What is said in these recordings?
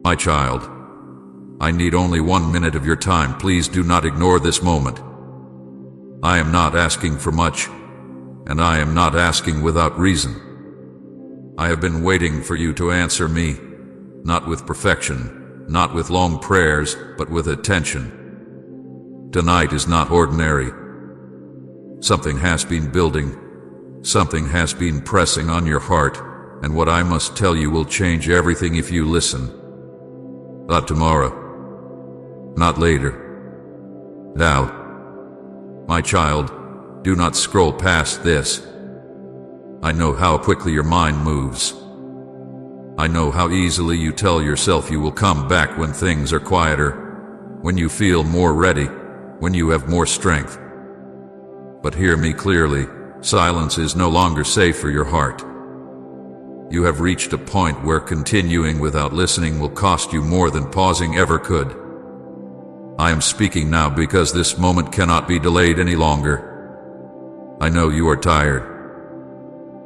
My child, I need only 1 minute of your time. Please do not ignore this moment. I am not asking for much, and I am not asking without reason. I have been waiting for you to answer me, not with perfection, not with long prayers, but with attention. Tonight is not ordinary. Something has been building, something has been pressing on your heart, and what I must tell you will change everything if you listen. Not tomorrow, not later. Now. My child, do not scroll past this. I know how quickly your mind moves. I know how easily you tell yourself you will come back when things are quieter, when you feel more ready, when you have more strength. But hear me clearly, silence is no longer safe for your heart. You have reached a point where continuing without listening will cost you more than pausing ever could. I am speaking now because this moment cannot be delayed any longer. I know you are tired.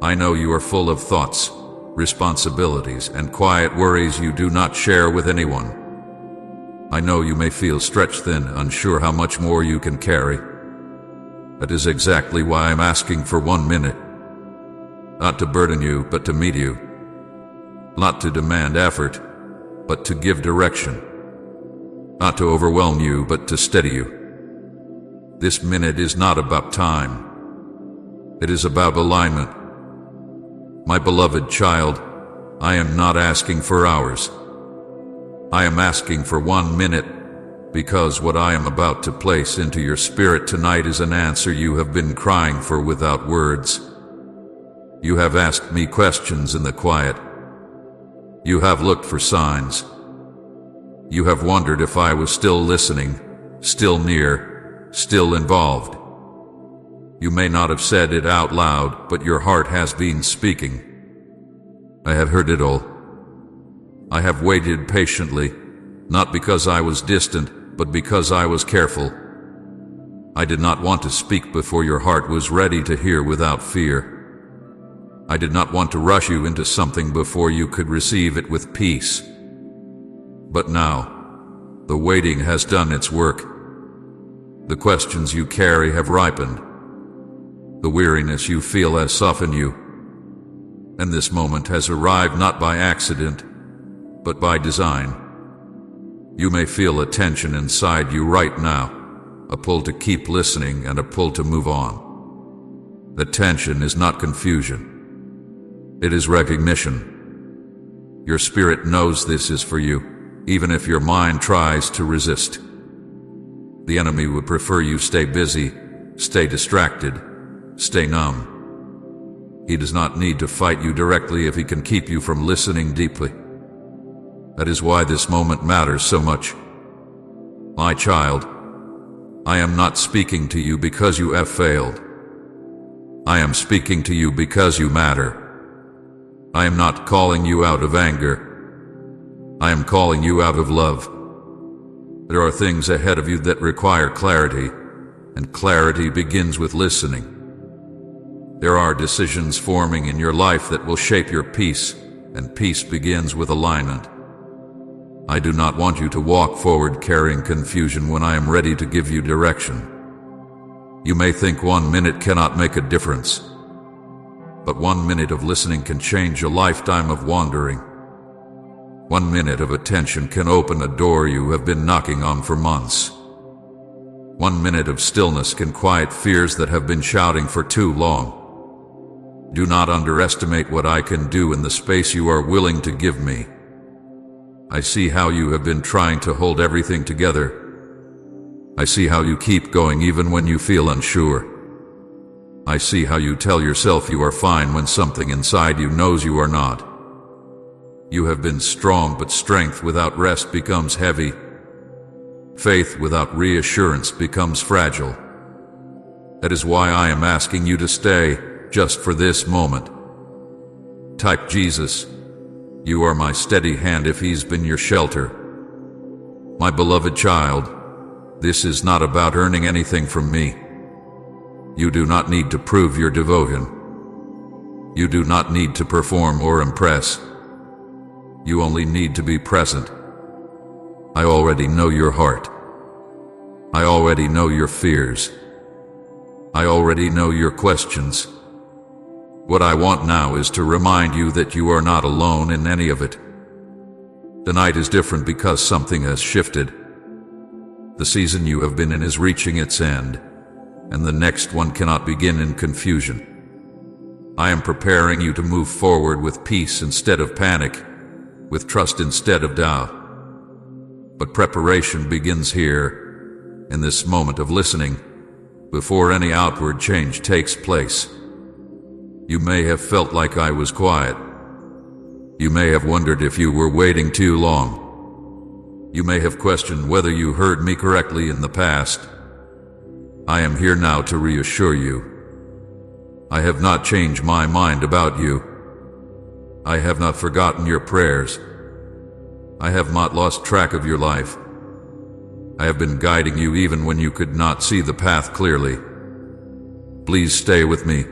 I know you are full of thoughts, responsibilities, and quiet worries you do not share with anyone. I know you may feel stretched thin, unsure how much more you can carry. That is exactly why I'm asking for 1 minute. Not to burden you, but to meet you. Not to demand effort, but to give direction. Not to overwhelm you, but to steady you. This minute is not about time. It is about alignment. My beloved child, I am not asking for hours. I am asking for 1 minute, because what I am about to place into your spirit tonight is an answer you have been crying for without words. You have asked me questions in the quiet. You have looked for signs. You have wondered if I was still listening, still near, still involved. You may not have said it out loud, but your heart has been speaking. I have heard it all. I have waited patiently, not because I was distant, but because I was careful. I did not want to speak before your heart was ready to hear without fear. I did not want to rush you into something before you could receive it with peace. But now, the waiting has done its work. The questions you carry have ripened. The weariness you feel has softened you. And this moment has arrived not by accident, but by design. You may feel a tension inside you right now, a pull to keep listening and a pull to move on. The tension is not confusion. It is recognition. Your spirit knows this is for you, even if your mind tries to resist. The enemy would prefer you stay busy, stay distracted, stay numb. He does not need to fight you directly if he can keep you from listening deeply. That is why this moment matters so much. My child, I am not speaking to you because you have failed. I am speaking to you because you matter. I am not calling you out of anger. I am calling you out of love. There are things ahead of you that require clarity, and clarity begins with listening. There are decisions forming in your life that will shape your peace, and peace begins with alignment. I do not want you to walk forward carrying confusion when I am ready to give you direction. You may think 1 minute cannot make a difference, but 1 minute of listening can change a lifetime of wandering. 1 minute of attention can open a door you have been knocking on for months. 1 minute of stillness can quiet fears that have been shouting for too long. Do not underestimate what I can do in the space you are willing to give me. I see how you have been trying to hold everything together. I see how you keep going even when you feel unsure. I see how you tell yourself you are fine when something inside you knows you are not. You have been strong, but strength without rest becomes heavy. Faith without reassurance becomes fragile. That is why I am asking you to stay, just for this moment. Type Jesus. You are my steady hand if he's been your shelter. My beloved child, this is not about earning anything from me. You do not need to prove your devotion. You do not need to perform or impress. You only need to be present, I already know your heart. I already know your fears. I already know your questions. What I want now is to remind you that you are not alone in any of it. The night is different because something has shifted. The season you have been in is reaching its end, and the next one cannot begin in confusion. I am preparing you to move forward with peace instead of panic, with trust instead of doubt. But preparation begins here, in this moment of listening, before any outward change takes place. You may have felt like I was quiet. You may have wondered if you were waiting too long. You may have questioned whether you heard me correctly in the past. I am here now to reassure you. I have not changed my mind about you. I have not forgotten your prayers. I have not lost track of your life. I have been guiding you even when you could not see the path clearly. Please stay with me.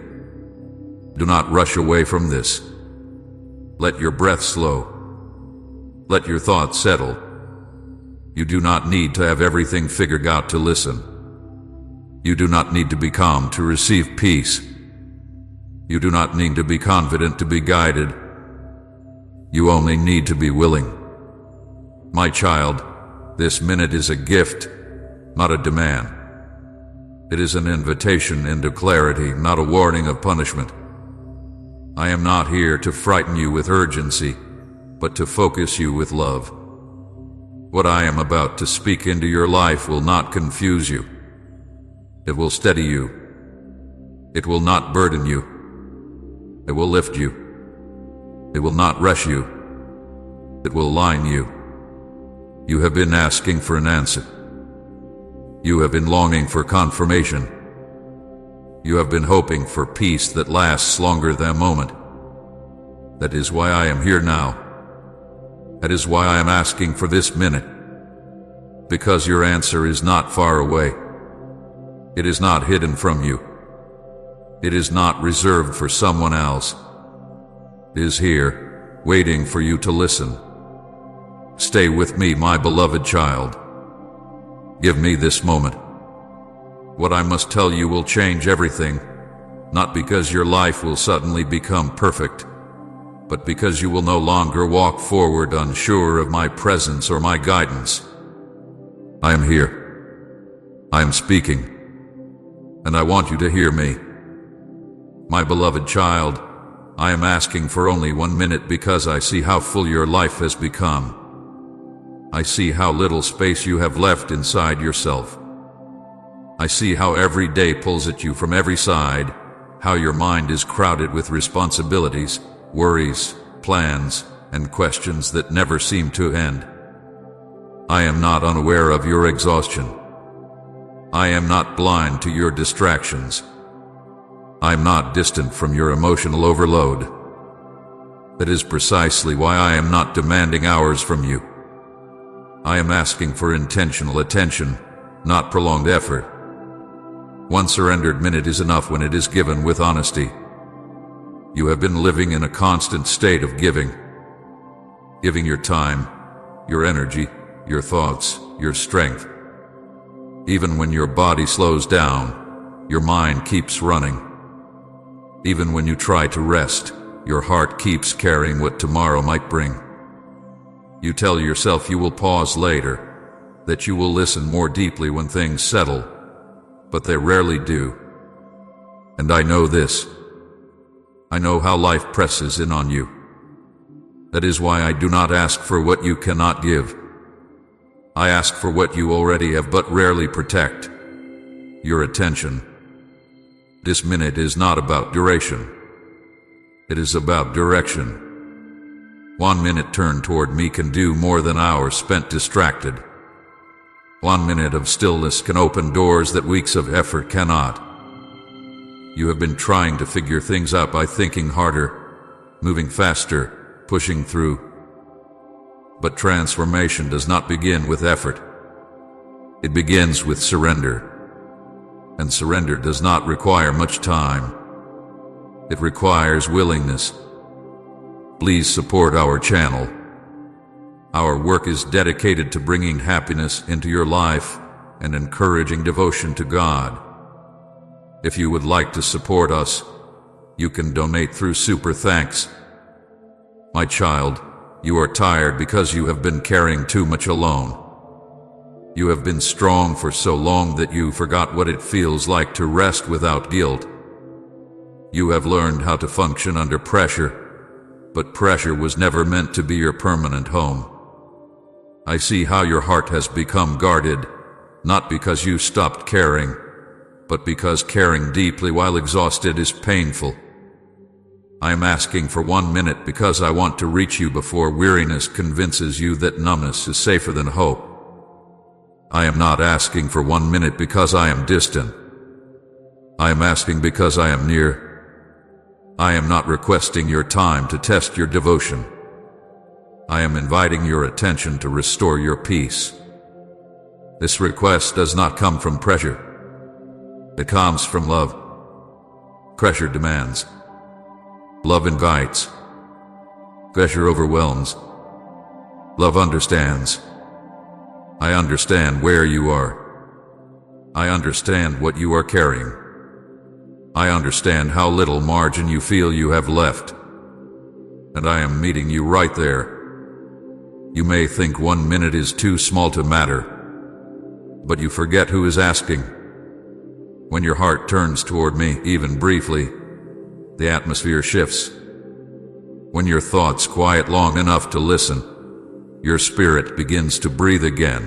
Do not rush away from this. Let your breath slow. Let your thoughts settle. You do not need to have everything figured out to listen. You do not need to be calm to receive peace. You do not need to be confident to be guided. You only need to be willing. My child, this minute is a gift, not a demand. It is an invitation into clarity, not a warning of punishment. I am not here to frighten you with urgency, but to focus you with love. What I am about to speak into your life will not confuse you. It will steady you. It will not burden you. It will lift you. It will not rush you. It will align you. You have been asking for an answer. You have been longing for confirmation. You have been hoping for peace that lasts longer than a moment. That is why I am here now. That is why I am asking for this minute. Because your answer is not far away. It is not hidden from you. It is not reserved for someone else. It is here, waiting for you to listen. Stay with me, my beloved child. Give me this moment. What I must tell you will change everything, not because your life will suddenly become perfect, but because you will no longer walk forward unsure of my presence or my guidance. I am here. I am speaking. And I want you to hear me. My beloved child, I am asking for only 1 minute because I see how full your life has become. I see how little space you have left inside yourself. I see how every day pulls at you from every side, how your mind is crowded with responsibilities, worries, plans, and questions that never seem to end. I am not unaware of your exhaustion. I am not blind to your distractions. I am not distant from your emotional overload. That is precisely why I am not demanding hours from you. I am asking for intentional attention, not prolonged effort. 1 surrendered minute is enough when it is given with honesty. You have been living in a constant state of giving. Giving your time, your energy, your thoughts, your strength. Even when your body slows down, your mind keeps running. Even when you try to rest, your heart keeps carrying what tomorrow might bring. You tell yourself you will pause later, that you will listen more deeply when things settle, but they rarely do. And I know this. I know how life presses in on you. That is why I do not ask for what you cannot give. I ask for what you already have but rarely protect. Your attention. This minute is not about duration. It is about direction. 1 minute turned toward me can do more than hours spent distracted. 1 minute of stillness can open doors that weeks of effort cannot. You have been trying to figure things out by thinking harder, moving faster, pushing through. But transformation does not begin with effort. It begins with surrender. And surrender does not require much time. It requires willingness. Please support our channel. Our work is dedicated to bringing happiness into your life and encouraging devotion to God. If you would like to support us, you can donate through Super Thanks. My child, you are tired because you have been carrying too much alone. You have been strong for so long that you forgot what it feels like to rest without guilt. You have learned how to function under pressure, but pressure was never meant to be your permanent home. I see how your heart has become guarded, not because you stopped caring, but because caring deeply while exhausted is painful. I am asking for 1 minute because I want to reach you before weariness convinces you that numbness is safer than hope. I am not asking for 1 minute because I am distant. I am asking because I am near. I am not requesting your time to test your devotion. I am inviting your attention to restore your peace. This request does not come from pressure. It comes from love. Pressure demands. Love invites. Pressure overwhelms. Love understands. I understand where you are. I understand what you are carrying. I understand how little margin you feel you have left. And I am meeting you right there. You may think 1 minute is too small to matter, but you forget who is asking. When your heart turns toward me, even briefly, the atmosphere shifts. When your thoughts quiet long enough to listen, your spirit begins to breathe again.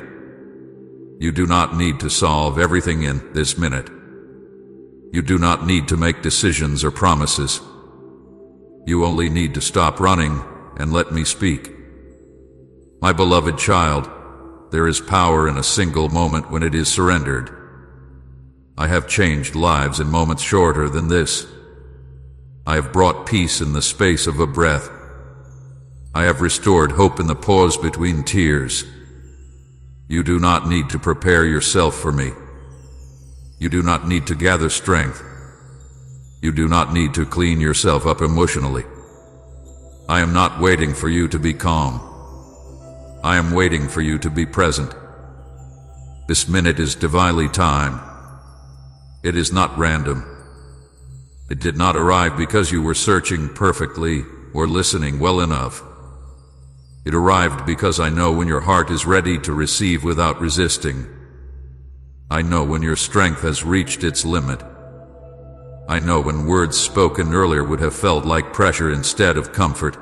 You do not need to solve everything in this minute. You do not need to make decisions or promises. You only need to stop running and let me speak. My beloved child, there is power in a single moment when it is surrendered. I have changed lives in moments shorter than this. I have brought peace in the space of a breath. I have restored hope in the pause between tears. You do not need to prepare yourself for me. You do not need to gather strength. You do not need to clean yourself up emotionally. I am not waiting for you to be calm. I am waiting for you to be present. This minute is divinely timed. It is not random. It did not arrive because you were searching perfectly or listening well enough. It arrived because I know when your heart is ready to receive without resisting. I know when your strength has reached its limit. I know when words spoken earlier would have felt like pressure instead of comfort.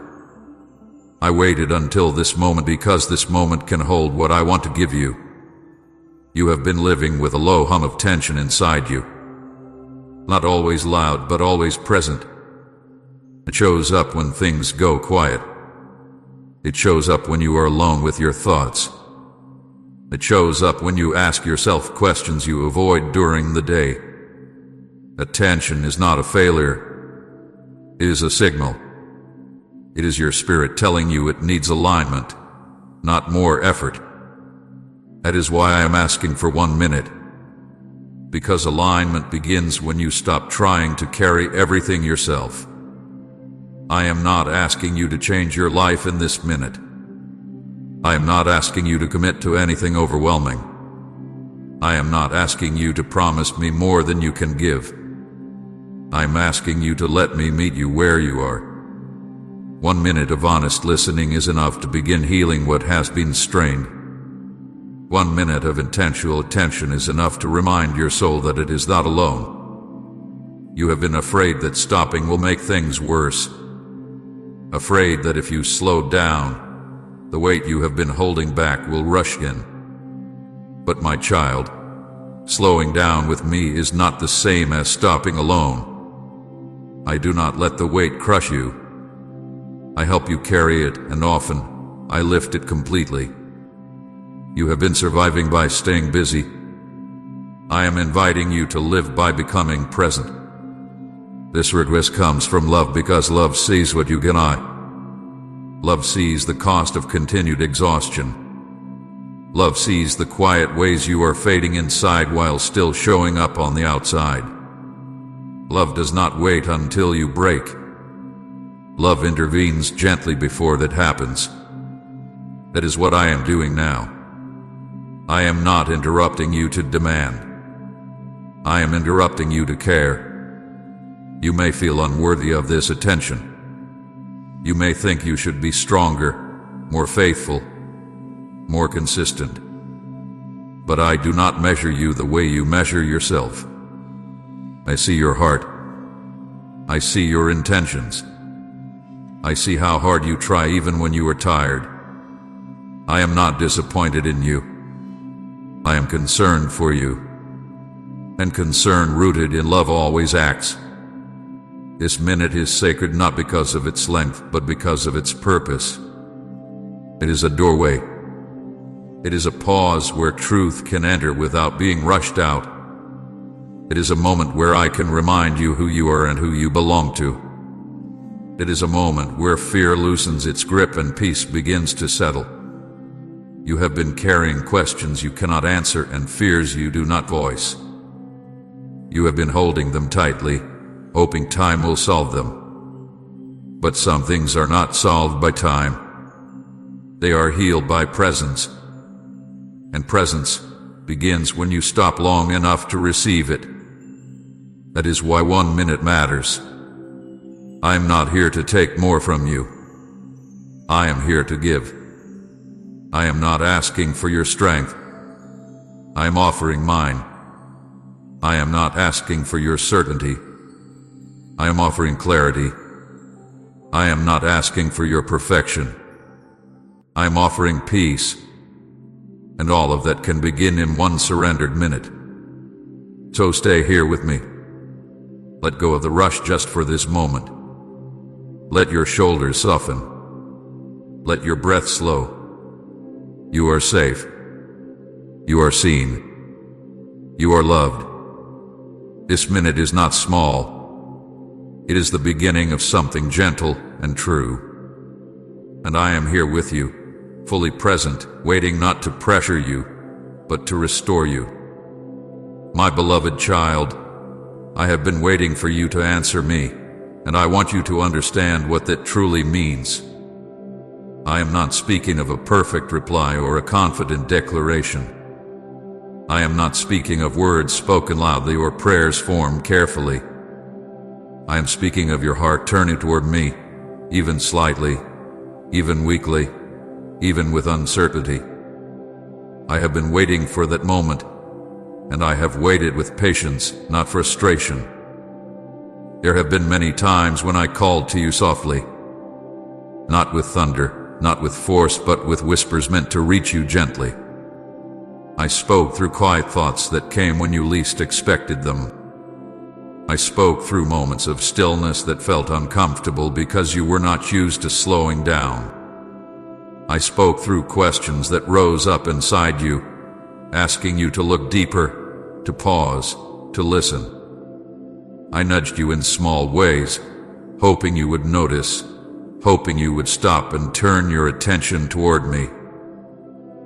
I waited until this moment because this moment can hold what I want to give you. You have been living with a low hum of tension inside you. Not always loud, but always present. It shows up when things go quiet. It shows up when you are alone with your thoughts. It shows up when you ask yourself questions you avoid during the day. Attention is not a failure. It is a signal. It is your spirit telling you it needs alignment, not more effort. That is why I am asking for 1 minute. Because alignment begins when you stop trying to carry everything yourself. I am not asking you to change your life in this minute. I am not asking you to commit to anything overwhelming. I am not asking you to promise me more than you can give. I am asking you to let me meet you where you are. 1 minute of honest listening is enough to begin healing what has been strained. 1 minute of intentional attention is enough to remind your soul that it is not alone. You have been afraid that stopping will make things worse. Afraid that if you slow down, the weight you have been holding back will rush in. But my child, slowing down with me is not the same as stopping alone. I do not let the weight crush you. I help you carry it, and often I lift it completely. You have been surviving by staying busy. I am inviting you to live by becoming present. This request comes from love because love sees what you cannot. Love sees the cost of continued exhaustion. Love sees the quiet ways you are fading inside while still showing up on the outside. Love does not wait until you break. Love intervenes gently before that happens. That is what I am doing now. I am not interrupting you to demand. I am interrupting you to care. You may feel unworthy of this attention. You may think you should be stronger, more faithful, more consistent. But I do not measure you the way you measure yourself. I see your heart. I see your intentions. I see how hard you try even when you are tired. I am not disappointed in you. I am concerned for you. And concern rooted in love always acts. This minute is sacred not because of its length, but because of its purpose. It is a doorway. It is a pause where truth can enter without being rushed out. It is a moment where I can remind you who you are and who you belong to. It is a moment where fear loosens its grip and peace begins to settle. You have been carrying questions you cannot answer and fears you do not voice. You have been holding them tightly, hoping time will solve them. But some things are not solved by time. They are healed by presence. And presence begins when you stop long enough to receive it. That is why 1 minute matters. I am not here to take more from you. I am here to give. I am not asking for your strength. I am offering mine. I am not asking for your certainty. I am offering clarity. I am not asking for your perfection. I am offering peace. And all of that can begin in 1 surrendered minute. So stay here with me. Let go of the rush just for this moment. Let your shoulders soften. Let your breath slow. You are safe. You are seen. You are loved. This minute is not small. It is the beginning of something gentle and true. And I am here with you, fully present, waiting not to pressure you, but to restore you. My beloved child, I have been waiting for you to answer me, and I want you to understand what that truly means. I am not speaking of a perfect reply or a confident declaration. I am not speaking of words spoken loudly or prayers formed carefully. I am speaking of your heart turning toward me, even slightly, even weakly, even with uncertainty. I have been waiting for that moment, and I have waited with patience, not frustration. There have been many times when I called to you softly, not with thunder, not with force, but with whispers meant to reach you gently. I spoke through quiet thoughts that came when you least expected them. I spoke through moments of stillness that felt uncomfortable because you were not used to slowing down. I spoke through questions that rose up inside you, asking you to look deeper, to pause, to listen. I nudged you in small ways, hoping you would notice, hoping you would stop and turn your attention toward me.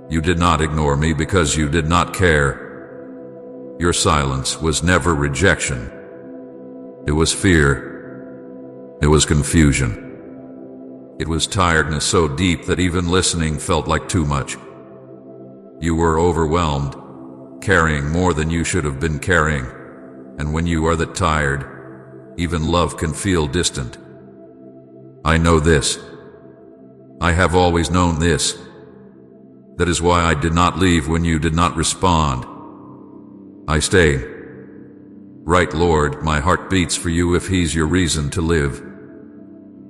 You did not ignore me because you did not care. Your silence was never rejection. It was fear. It was confusion. It was tiredness so deep that even listening felt like too much. You were overwhelmed, carrying more than you should have been carrying. And when you are that tired, even love can feel distant. I know this. I have always known this. That is why I did not leave when you did not respond. I stayed. Right, Lord, my heart beats for you if He's your reason to live.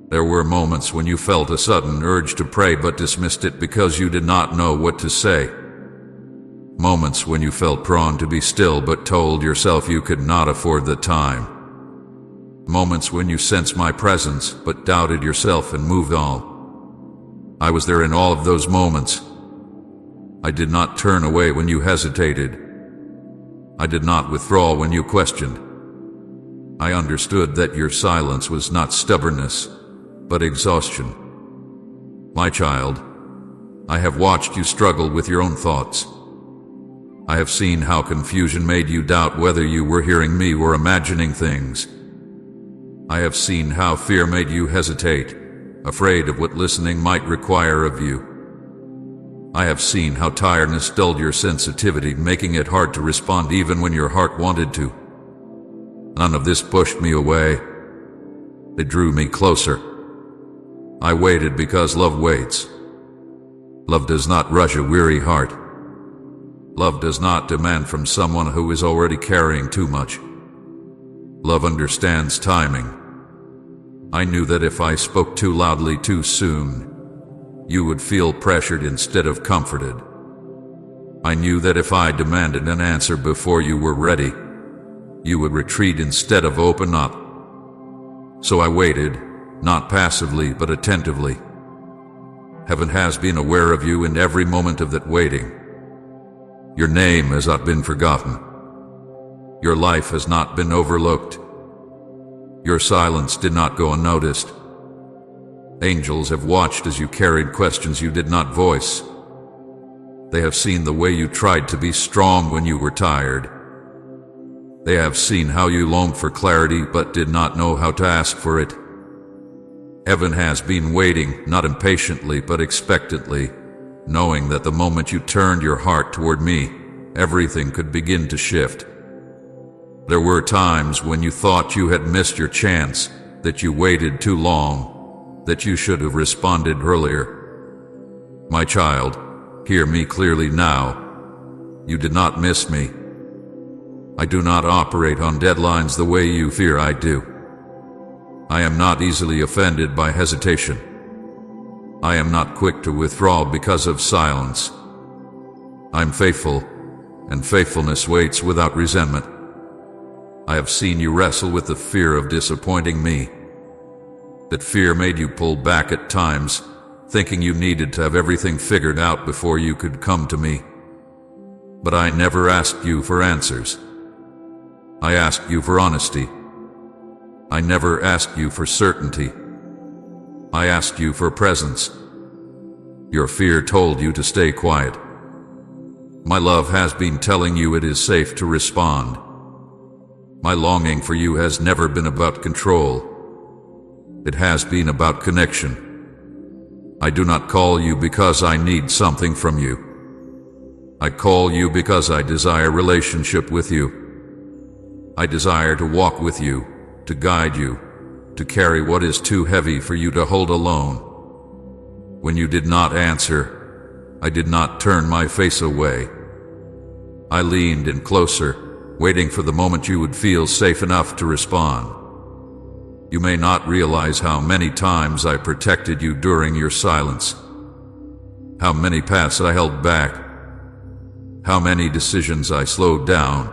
There were moments when you felt a sudden urge to pray but dismissed it because you did not know what to say. Moments when you felt drawn to be still but told yourself you could not afford the time. Moments when you sensed my presence but doubted yourself and moved on. I was there in all of those moments. I did not turn away when you hesitated. I did not withdraw when you questioned. I understood that your silence was not stubbornness, but exhaustion. My child, I have watched you struggle with your own thoughts. I have seen how confusion made you doubt whether you were hearing me or imagining things. I have seen how fear made you hesitate, afraid of what listening might require of you. I have seen how tiredness dulled your sensitivity, making it hard to respond even when your heart wanted to. None of this pushed me away. It drew me closer. I waited because love waits. Love does not rush a weary heart. Love does not demand from someone who is already carrying too much. Love understands timing. I knew that if I spoke too loudly too soon, you would feel pressured instead of comforted. I knew that if I demanded an answer before you were ready, you would retreat instead of open up. So I waited, not passively but attentively. Heaven has been aware of you in every moment of that waiting. Your name has not been forgotten. Your life has not been overlooked. Your silence did not go unnoticed. Angels have watched as you carried questions you did not voice. They have seen the way you tried to be strong when you were tired. They have seen how you longed for clarity but did not know how to ask for it. Heaven has been waiting, not impatiently but expectantly, knowing that the moment you turned your heart toward me, everything could begin to shift. There were times when you thought you had missed your chance, that you waited too long, that you should have responded earlier. My child, hear me clearly now. You did not miss me. I do not operate on deadlines the way you fear I do. I am not easily offended by hesitation. I am not quick to withdraw because of silence. I'm faithful, and faithfulness waits without resentment. I have seen you wrestle with the fear of disappointing me. That fear made you pull back at times, thinking you needed to have everything figured out before you could come to me. But I never asked you for answers. I asked you for honesty. I never asked you for certainty. I asked you for presence. Your fear told you to stay quiet. My love has been telling you it is safe to respond. My longing for you has never been about control. It has been about connection. I do not call you because I need something from you. I call you because I desire relationship with you. I desire to walk with you, to guide you, to carry what is too heavy for you to hold alone. When you did not answer, I did not turn my face away. I leaned in closer, waiting for the moment you would feel safe enough to respond. You may not realize how many times I protected you during your silence, how many paths I held back, how many decisions I slowed down,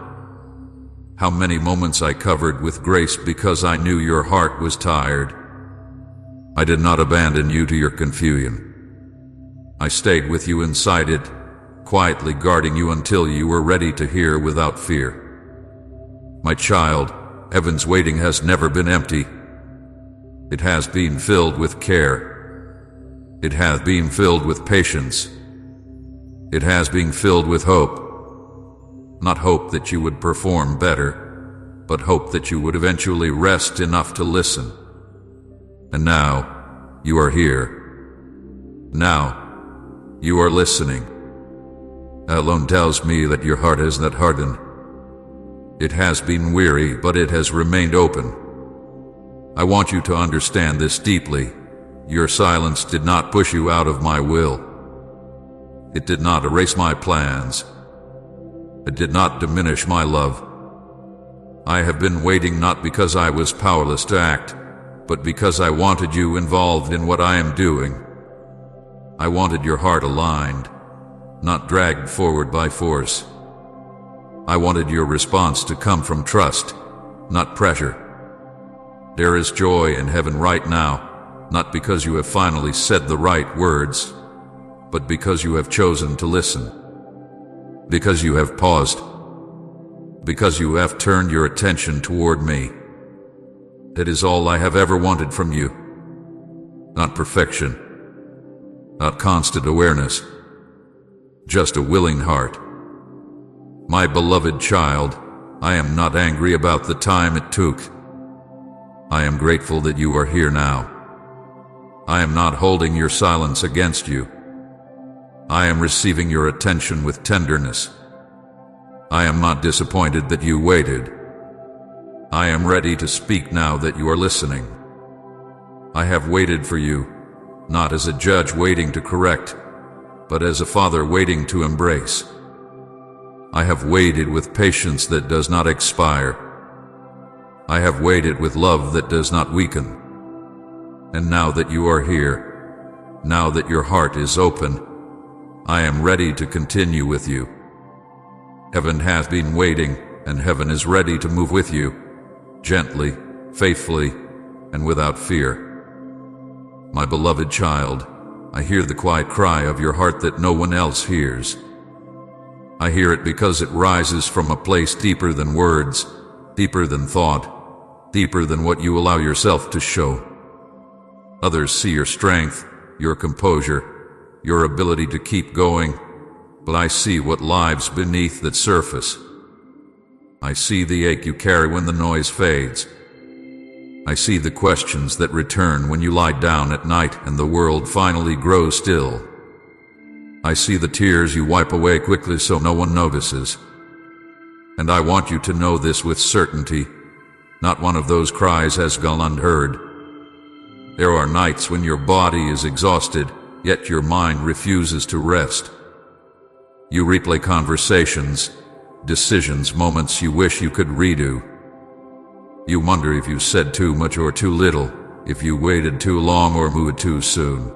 how many moments I covered with grace because I knew your heart was tired. I did not abandon you to your confusion. I stayed with you inside it, quietly guarding you until you were ready to hear without fear. My child, heaven's waiting has never been empty. It has been filled with care. It has been filled with patience. It has been filled with hope. Not hope that you would perform better, but hope that you would eventually rest enough to listen. And now, you are here. Now, you are listening. That alone tells me that your heart has not hardened. It has been weary, but it has remained open. I want you to understand this deeply. Your silence did not push you out of my will. It did not erase my plans. It did not diminish my love. I have been waiting not because I was powerless to act, but because I wanted you involved in what I am doing. I wanted your heart aligned, not dragged forward by force. I wanted your response to come from trust, not pressure. There is joy in heaven right now, not because you have finally said the right words, but because you have chosen to listen. Because you have paused. Because you have turned your attention toward me. That is all I have ever wanted from you. Not perfection. Not constant awareness. Just a willing heart. My beloved child, I am not angry about the time it took. I am grateful that you are here now. I am not holding your silence against you. I am receiving your attention with tenderness. I am not disappointed that you waited. I am ready to speak now that you are listening. I have waited for you, not as a judge waiting to correct, but as a father waiting to embrace. I have waited with patience that does not expire. I have waited with love that does not weaken. And now that you are here, now that your heart is open, I am ready to continue with you. Heaven has been waiting, and heaven is ready to move with you, gently, faithfully, and without fear. My beloved child, I hear the quiet cry of your heart that no one else hears. I hear it because it rises from a place deeper than words, deeper than thought, deeper than what you allow yourself to show. Others see your strength, your composure, your ability to keep going, but I see what lies beneath that surface. I see the ache you carry when the noise fades. I see the questions that return when you lie down at night and the world finally grows still. I see the tears you wipe away quickly so no one notices. And I want you to know this with certainty. Not one of those cries has gone unheard. There are nights when your body is exhausted, yet your mind refuses to rest. You replay conversations, decisions, moments you wish you could redo. You wonder if you said too much or too little, if you waited too long or moved too soon.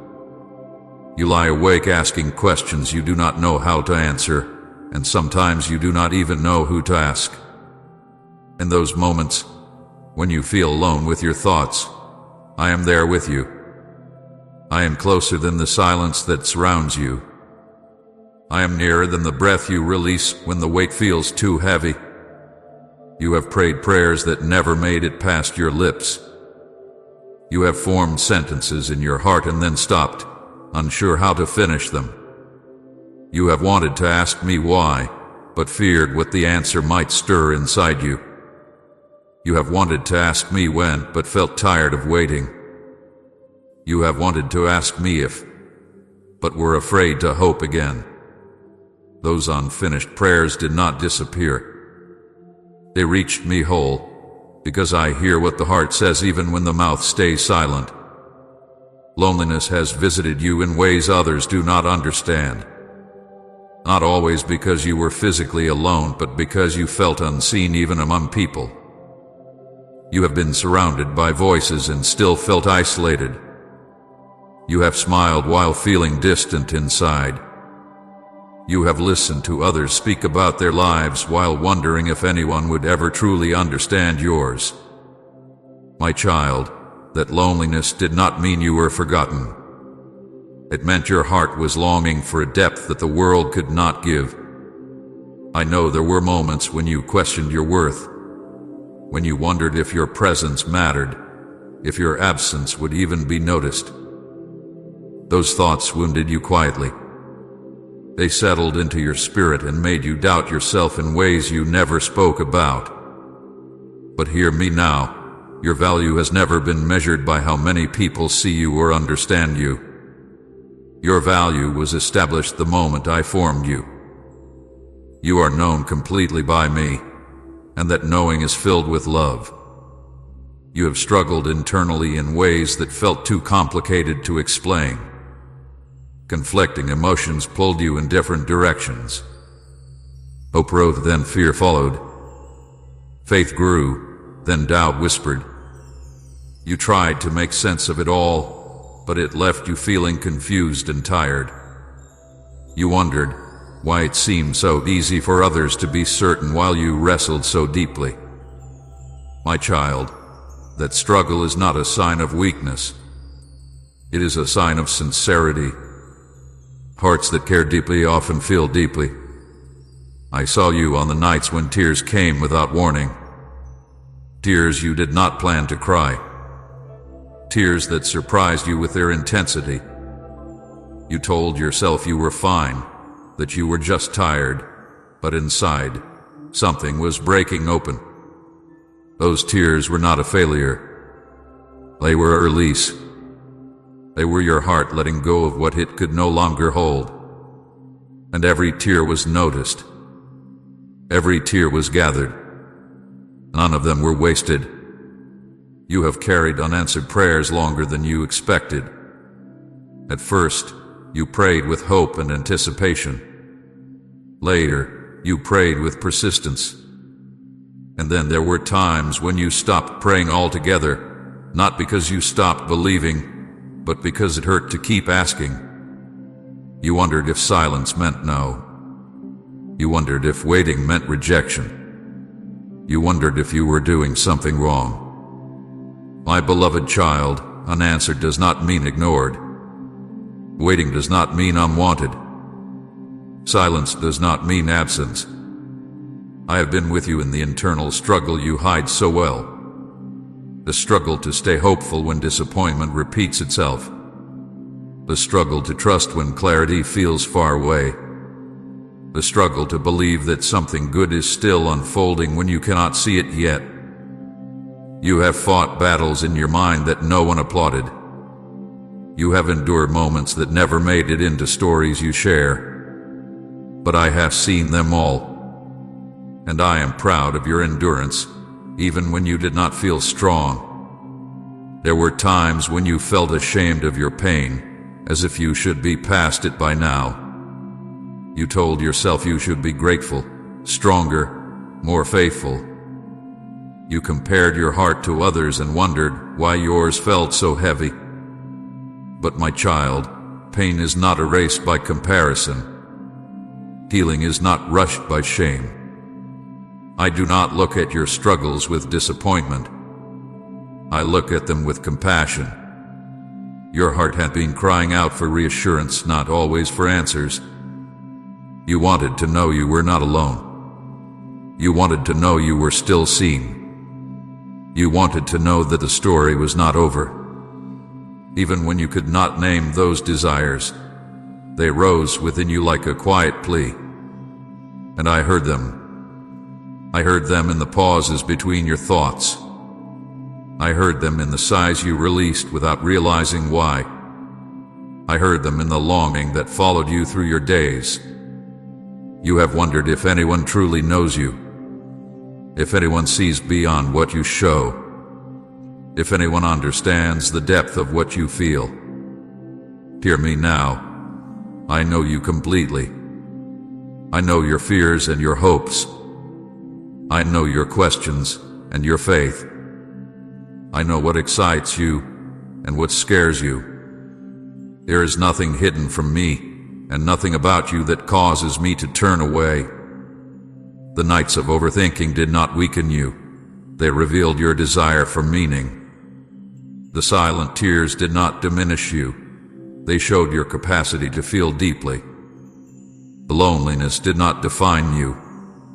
You lie awake asking questions you do not know how to answer, and sometimes you do not even know who to ask. In those moments, when you feel alone with your thoughts, I am there with you. I am closer than the silence that surrounds you. I am nearer than the breath you release when the weight feels too heavy. You have prayed prayers that never made it past your lips. You have formed sentences in your heart and then stopped, unsure how to finish them. You have wanted to ask me why, but feared what the answer might stir inside you. You have wanted to ask me when, but felt tired of waiting. You have wanted to ask me if, but were afraid to hope again. Those unfinished prayers did not disappear. They reached me whole, because I hear what the heart says even when the mouth stays silent. Loneliness has visited you in ways others do not understand. Not always because you were physically alone, but because you felt unseen even among people. You have been surrounded by voices and still felt isolated. You have smiled while feeling distant inside. You have listened to others speak about their lives while wondering if anyone would ever truly understand yours. My child, that loneliness did not mean you were forgotten. It meant your heart was longing for a depth that the world could not give. I know there were moments when you questioned your worth, when you wondered if your presence mattered, if your absence would even be noticed. Those thoughts wounded you quietly. They settled into your spirit and made you doubt yourself in ways you never spoke about. But hear me now. Your value has never been measured by how many people see you or understand you. Your value was established the moment I formed you. You are known completely by me, and that knowing is filled with love. You have struggled internally in ways that felt too complicated to explain. Conflicting emotions pulled you in different directions. Hope rose, then fear followed. Faith grew, then doubt whispered. You tried to make sense of it all, but it left you feeling confused and tired. You wondered why it seemed so easy for others to be certain while you wrestled so deeply. My child, that struggle is not a sign of weakness. It is a sign of sincerity. Hearts that care deeply often feel deeply. I saw you on the nights when tears came without warning. Tears you did not plan to cry. Tears that surprised you with their intensity. You told yourself you were fine, that you were just tired, but inside, something was breaking open. Those tears were not a failure. They were a release. They were your heart letting go of what it could no longer hold. and every tear was noticed. Every tear was gathered. None of them were wasted. You have carried unanswered prayers longer than you expected. At first, you prayed with hope and anticipation. Later, you prayed with persistence. And then there were times when you stopped praying altogether, not because you stopped believing, but because it hurt to keep asking. You wondered if silence meant no. You wondered if waiting meant rejection. You wondered if you were doing something wrong. My beloved child, unanswered does not mean ignored. Waiting does not mean unwanted. Silence does not mean absence. I have been with you in the internal struggle you hide so well. The struggle to stay hopeful when disappointment repeats itself. The struggle to trust when clarity feels far away. The struggle to believe that something good is still unfolding when you cannot see it yet. You have fought battles in your mind that no one applauded. You have endured moments that never made it into stories you share. But I have seen them all. And I am proud of your endurance, even when you did not feel strong. There were times when you felt ashamed of your pain, as if you should be past it by now. You told yourself you should be grateful, stronger, more faithful. You compared your heart to others and wondered why yours felt so heavy. But my child, pain is not erased by comparison. Healing is not rushed by shame. I do not look at your struggles with disappointment. I look at them with compassion. Your heart had been crying out for reassurance, not always for answers. You wanted to know you were not alone. You wanted to know you were still seen. You wanted to know that the story was not over. Even when you could not name those desires, they rose within you like a quiet plea. And I heard them. I heard them in the pauses between your thoughts. I heard them in the sighs you released without realizing why. I heard them in the longing that followed you through your days. You have wondered if anyone truly knows you, if anyone sees beyond what you show, if anyone understands the depth of what you feel. Hear me now. I know you completely. I know your fears and your hopes. I know your questions and your faith. I know what excites you and what scares you. There is nothing hidden from me and nothing about you that causes me to turn away. The nights of overthinking did not weaken you. They revealed your desire for meaning. The silent tears did not diminish you. They showed your capacity to feel deeply. The loneliness did not define you.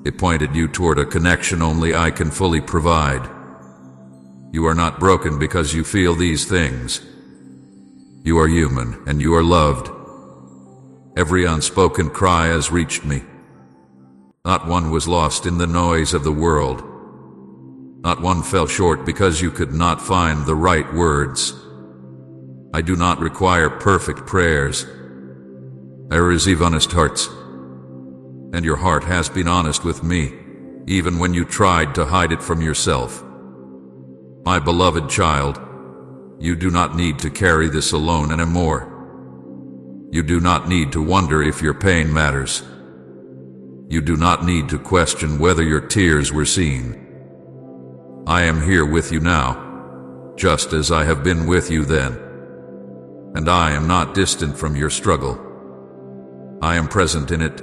It pointed you toward a connection only I can fully provide. You are not broken because you feel these things. You are human and you are loved. Every unspoken cry has reached me. Not one was lost in the noise of the world. Not one fell short because you could not find the right words. I do not require perfect prayers. I receive honest hearts. And your heart has been honest with me, even when you tried to hide it from yourself. My beloved child, you do not need to carry this alone anymore. You do not need to wonder if your pain matters. You do not need to question whether your tears were seen. I am here with you now, just as I have been with you then. And I am not distant from your struggle. I am present in it,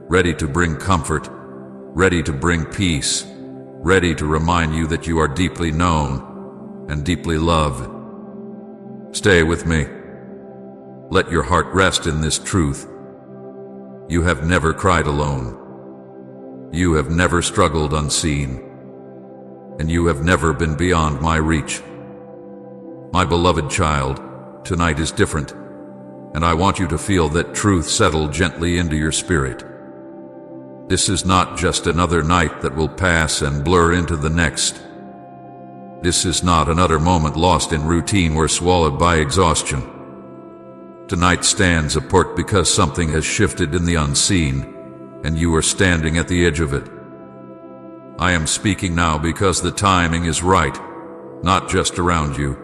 ready to bring comfort, ready to bring peace, ready to remind you that you are deeply known and deeply loved. Stay with me. Let your heart rest in this truth. You have never cried alone. You have never struggled unseen. And you have never been beyond my reach. My beloved child, tonight is different, and I want you to feel that truth settle gently into your spirit. This is not just another night that will pass and blur into the next. This is not another moment lost in routine or swallowed by exhaustion. Tonight stands apart because something has shifted in the unseen, and you are standing at the edge of it. I am speaking now because the timing is right, not just around you,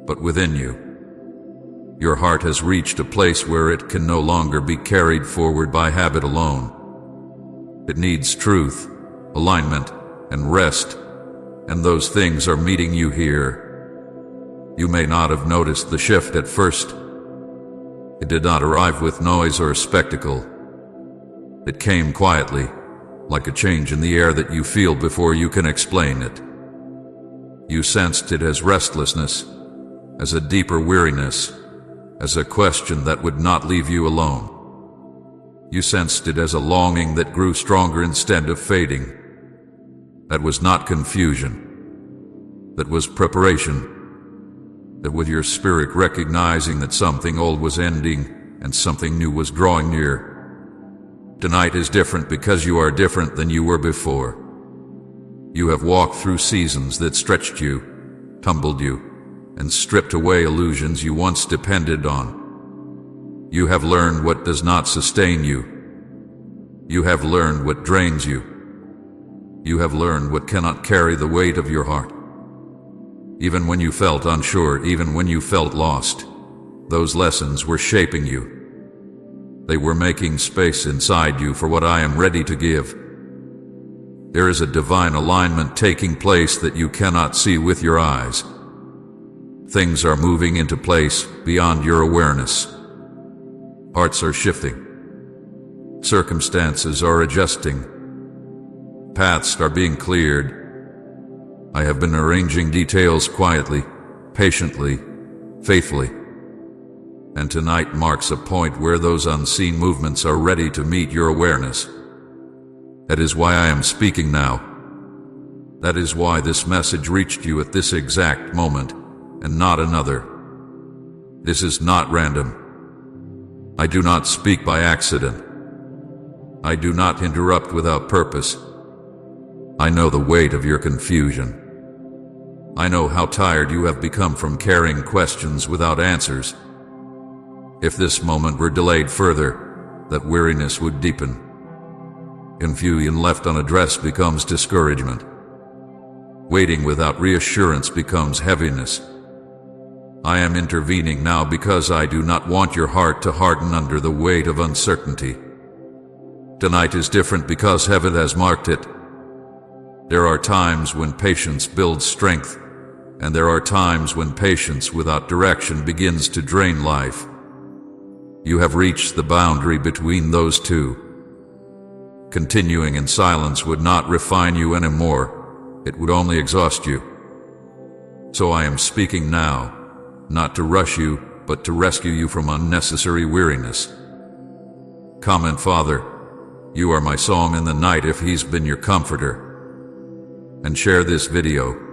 but within you. Your heart has reached a place where it can no longer be carried forward by habit alone. It needs truth, alignment, and rest, and those things are meeting you here. You may not have noticed the shift at first. It did not arrive with noise or spectacle. It came quietly, like a change in the air that you feel before you can explain it. You sensed it as restlessness, as a deeper weariness, as a question that would not leave you alone. You sensed it as a longing that grew stronger instead of fading. That was not confusion. That was preparation. That was your spirit recognizing that something old was ending and something new was drawing near. Tonight is different because you are different than you were before. You have walked through seasons that stretched you, tumbled you, and stripped away illusions you once depended on. You have learned what does not sustain you. You have learned what drains you. You have learned what cannot carry the weight of your heart. Even when you felt unsure, even when you felt lost, those lessons were shaping you. They were making space inside you for what I am ready to give. There is a divine alignment taking place that you cannot see with your eyes. Things are moving into place beyond your awareness. Hearts are shifting. Circumstances are adjusting. Paths are being cleared. I have been arranging details quietly, patiently, faithfully. And tonight marks a point where those unseen movements are ready to meet your awareness. That is why I am speaking now. That is why this message reached you at this exact moment, and not another. This is not random. I do not speak by accident. I do not interrupt without purpose. I know the weight of your confusion. I know how tired you have become from carrying questions without answers. If this moment were delayed further, that weariness would deepen. Confusion left unaddressed becomes discouragement. Waiting without reassurance becomes heaviness. I am intervening now because I do not want your heart to harden under the weight of uncertainty. Tonight is different because heaven has marked it. There are times when patience builds strength, and there are times when patience without direction begins to drain life. You have reached the boundary between those two. Continuing in silence would not refine you anymore. It would only exhaust you. So I am speaking now, not to rush you, but to rescue you from unnecessary weariness. Come, Father, you are my song in the night if he's been your comforter. And share this video.